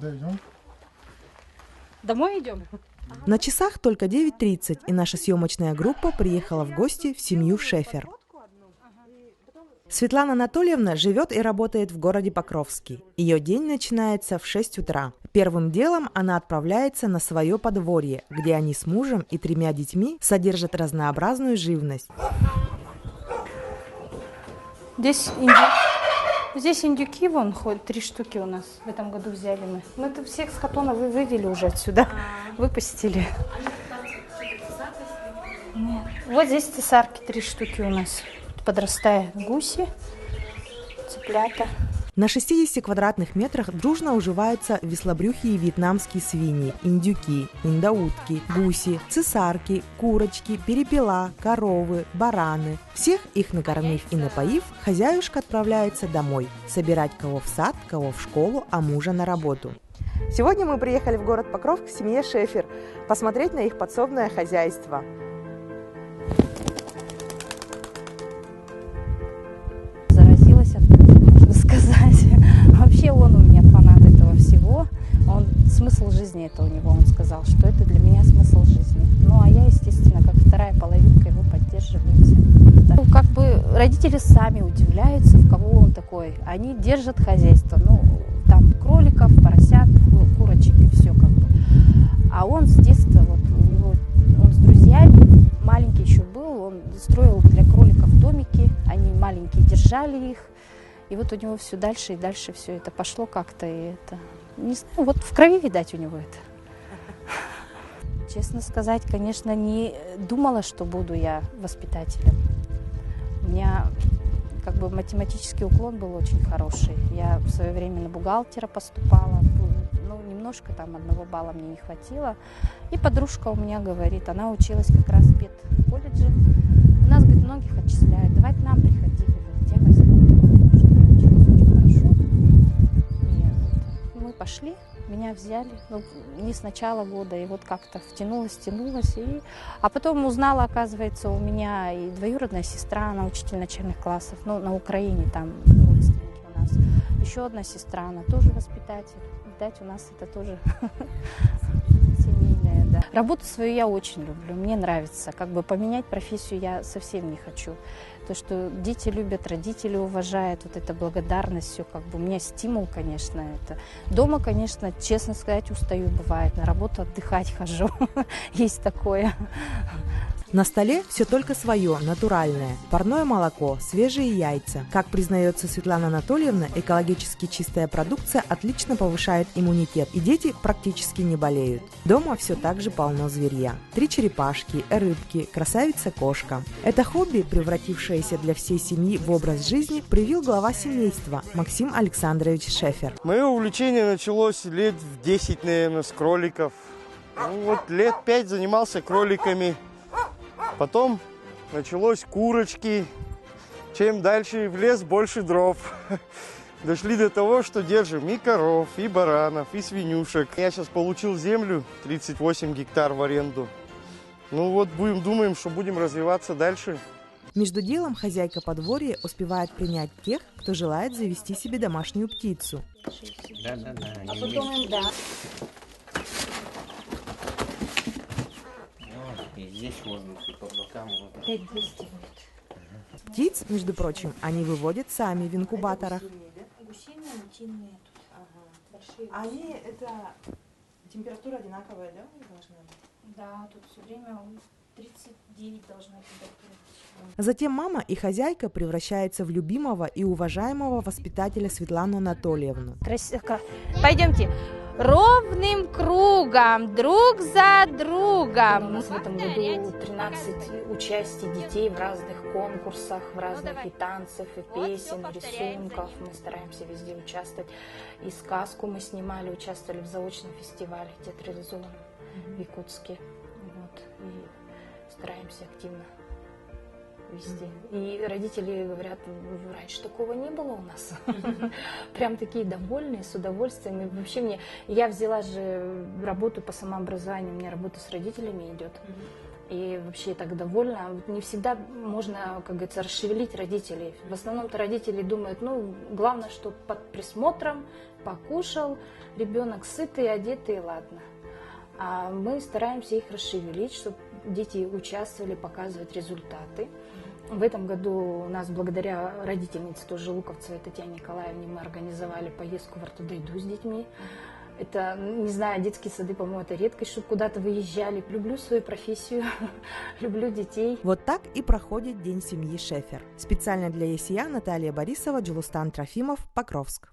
Куда идем? Домой идем? На часах только 9:30, и наша съемочная группа приехала в гости в семью Шефер. Светлана Анатольевна живет и работает в городе Покровский. Ее день начинается в 6 утра. Первым делом она отправляется на свое подворье, где они с мужем и 3 детьми содержат разнообразную живность. Здесь индюки, вон, ходят 3 штуки у нас. В этом году взяли мы. Мы это всех с хатона вывели уже отсюда, выпустили. Нет. Вот здесь цесарки 3 штуки у нас. Подрастают гуси, цыплята. На 60 квадратных метрах дружно уживаются веслобрюхие вьетнамские свиньи, индюки, индоутки, гуси, цесарки, курочки, перепела, коровы, бараны. Всех их накормив и напоив, хозяюшка отправляется домой, собирать кого в сад, кого в школу, а мужа на работу. Сегодня мы приехали в город Покров к семье Шефер, посмотреть на их подсобное хозяйство. Можно сказать. Вообще он у меня фанат этого всего. Смысл жизни это у него. Он сказал, что это для меня смысл жизни. Ну, а я, естественно, как вторая половинка его поддерживаете. Ну, как бы родители сами удивляются, в кого он такой. Они держат хозяйство. Ну, там кроликов, поросят, курочек и все как бы. А он с детства, вот у него, он с друзьями, маленький еще был, он строил для кроликов домики. Они маленькие держали их. И вот у него все дальше и дальше все это пошло как-то, и это, не знаю, вот в крови, видать, у него это. Честно сказать, конечно, не думала, что буду я воспитателем. У меня как бы математический уклон был очень хороший. Я в свое время на бухгалтера поступала, ну, немножко там 1 балла мне не хватило. И подружка у меня говорит, она училась как раз в педколледже. У нас, говорит, многих отчисляют, давай к нам приходи, говорит, я возьму. Мы пошли, меня взяли, ну, не с начала года, и вот как-то втянулась, а потом узнала, оказывается, у меня и двоюродная сестра, она учитель начальных классов, ну, на Украине, там родственники у нас, еще одна сестра, она тоже воспитатель, видать, у нас это тоже семейное, да. Работу свою я очень люблю, мне нравится, как бы поменять профессию я совсем не хочу. То, что дети любят, родители уважают, вот эта благодарность, все как бы у меня стимул, конечно, это. Дома, конечно, честно сказать, устаю, бывает, на работу отдыхать хожу, есть такое. На столе все только свое, натуральное. Парное молоко, свежие яйца. Как признается Светлана Анатольевна, экологически чистая продукция отлично повышает иммунитет, и дети практически не болеют. Дома все так же полно зверья. 3 черепашки, рыбки, красавица-кошка. Это хобби, превратившееся для всей семьи в образ жизни, привил глава семейства Максим Александрович Шефер. Мое увлечение началось лет в 10, наверное, с кроликов. Ну, вот лет 5 занимался кроликами. Потом началось курочки. Чем дальше в лес, больше дров. Дошли до того, что держим и коров, и баранов, и свинюшек. Я сейчас получил землю, 38 гектар в аренду. Ну вот думаем, что будем развиваться дальше. Между делом хозяйка подворья успевает принять тех, кто желает завести себе домашнюю птицу. А потом им, да. Здесь можно, по бокам можно. 5200 будет. Птиц, между прочим, они выводят сами в инкубаторах. Гусиные, утиные тут. Большие. Они, это температура одинаковая, да, у них должна быть? Да, тут все время 39 должна температура. Затем мама и хозяйка превращаются в любимого и уважаемого воспитателя Светлану Анатольевну. Пойдемте. Ровным кругом, друг за другом. У нас в этом году 13 участий детей в разных конкурсах, в разных и танцах, и песен, и рисунков. Мы стараемся везде участвовать. И сказку мы снимали, участвовали в заочном фестивале театрализованном в Якутске. Вот. И стараемся активно вести. И родители говорят, раньше такого не было у нас. Прям такие довольные, с удовольствием. И вообще я взяла же работу по самообразованию, у меня работа с родителями идет. И вообще так довольна. Вот не всегда можно, как говорится, расшевелить родителей. В основном-то родители думают, ну, главное, что под присмотром, покушал, ребенок сытый, одетый, и ладно. А мы стараемся их расшевелить, чтобы дети участвовали, показывать результаты. В этом году у нас, благодаря родительнице тоже Луковцевой Татьяне Николаевне, мы организовали поездку в Артудайду с детьми. Это, не знаю, детские сады, по-моему, это редкость, чтобы куда-то выезжали. Люблю свою профессию, люблю детей. Вот так и проходит День семьи Шефер. Специально для ЕСИА Наталья Борисова, Джулустан Трофимов, Покровск.